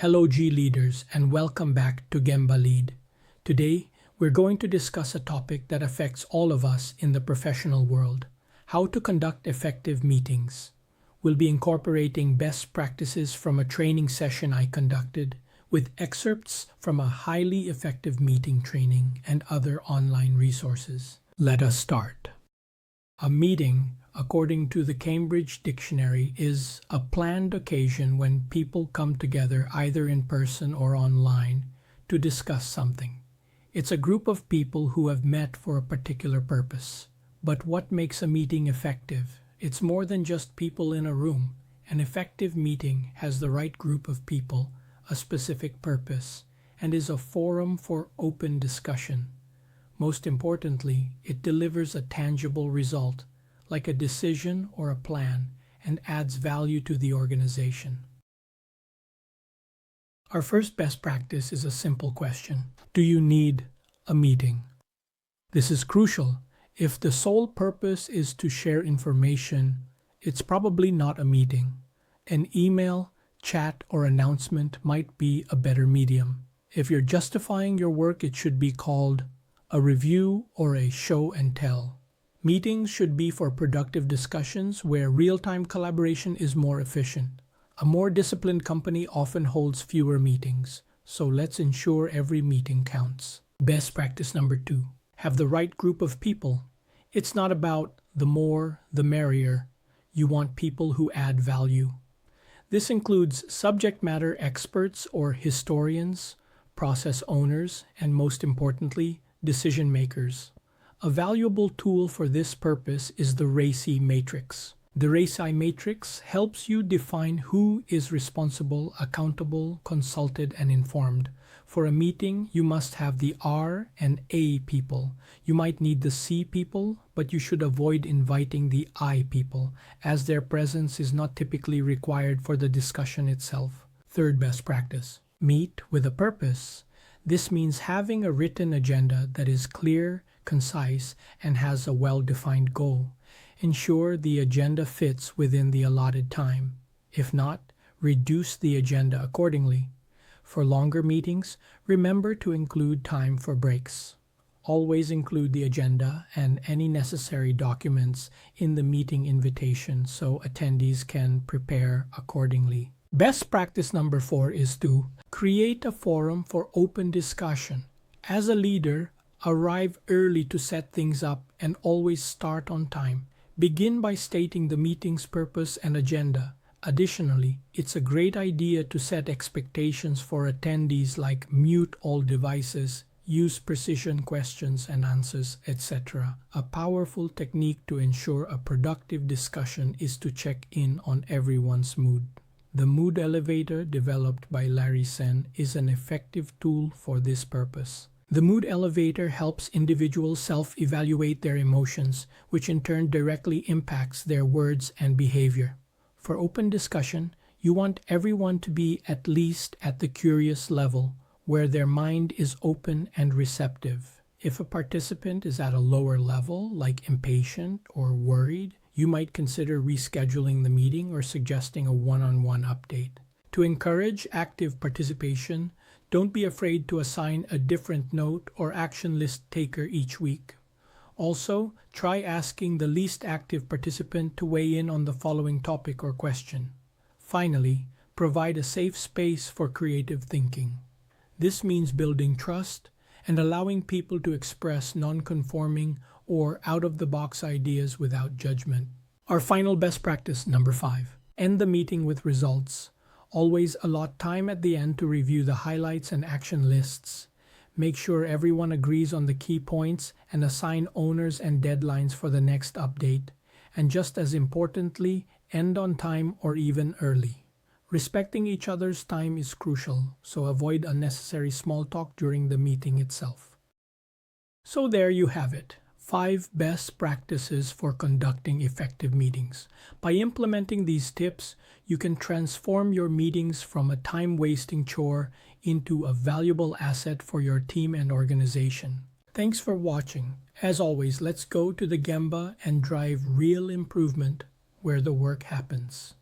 Hello G leaders and welcome back to Gemba Lead. Today, we're going to discuss a topic that affects all of us in the professional world: how to conduct effective meetings. We'll be incorporating best practices from a training session I conducted, with excerpts from a highly effective meeting training and other online resources. Let us start. A meeting, according to the Cambridge Dictionary, is a planned occasion when people come together either in person or online to discuss something. It's a group of people who have met for a particular purpose. But what makes a meeting effective? It's more than just people in a room. An effective meeting has the right group of people, a specific purpose, and is a forum for open discussion. Most importantly, it delivers a tangible result, like a decision or a plan, and adds value to the organization. Our first best practice is a simple question: do you need a meeting? This is crucial. If the sole purpose is to share information, it's probably not a meeting. An email, chat, or announcement might be a better medium. If you're justifying your work, it should be called a review or a show and tell. Meetings should be for productive discussions where real-time collaboration is more efficient. A more disciplined company often holds fewer meetings, so let's ensure every meeting counts. Best practice number 2. Have the right group of people. It's not about the more, the merrier. You want people who add value. This includes subject matter experts or historians, process owners, and most importantly, decision makers. A valuable tool for this purpose is the RACI matrix. The RACI matrix helps you define who is responsible, accountable, consulted, and informed. For a meeting, you must have the R and A people. You might need the C people, but you should avoid inviting the I people, as their presence is not typically required for the discussion itself. Third best practice: meet with a purpose. This means having a written agenda that is clear, concise, and has a well-defined goal. Ensure the agenda fits within the allotted time. If not, reduce the agenda accordingly. For longer meetings, remember to include time for breaks. Always include the agenda and any necessary documents in the meeting invitation so attendees can prepare accordingly. Best practice number 4 is to create a forum for open discussion. As a leader, arrive early to set things up and always start on time. Begin by stating the meeting's purpose and agenda. Additionally, it's a great idea to set expectations for attendees, like mute all devices, use precision questions and answers, etc. A powerful technique to ensure a productive discussion is to check in on everyone's mood. The mood elevator, developed by Larry Sen, is an effective tool for this purpose. The mood elevator helps individuals self-evaluate their emotions, which in turn directly impacts their words and behavior. For open discussion, you want everyone to be at least at the curious level, where their mind is open and receptive. If a participant is at a lower level, like impatient or worried, you might consider rescheduling the meeting or suggesting a one-on-one update. To encourage active participation, don't be afraid to assign a different note or action list taker each week. Also, try asking the least active participant to weigh in on the following topic or question. Finally, provide a safe space for creative thinking. This means building trust and allowing people to express non-conforming or out-of-the-box ideas without judgment. Our final best practice, number 5. End the meeting with results. Always allot time at the end to review the highlights and action lists. Make sure everyone agrees on the key points and assign owners and deadlines for the next update. And just as importantly, end on time or even early. Respecting each other's time is crucial, so avoid unnecessary small talk during the meeting itself. So there you have it. 5 best practices for conducting effective meetings. By implementing these tips, you can transform your meetings from a time-wasting chore into a valuable asset for your team and organization. Thanks for watching. As always, let's go to the Gemba and drive real improvement where the work happens.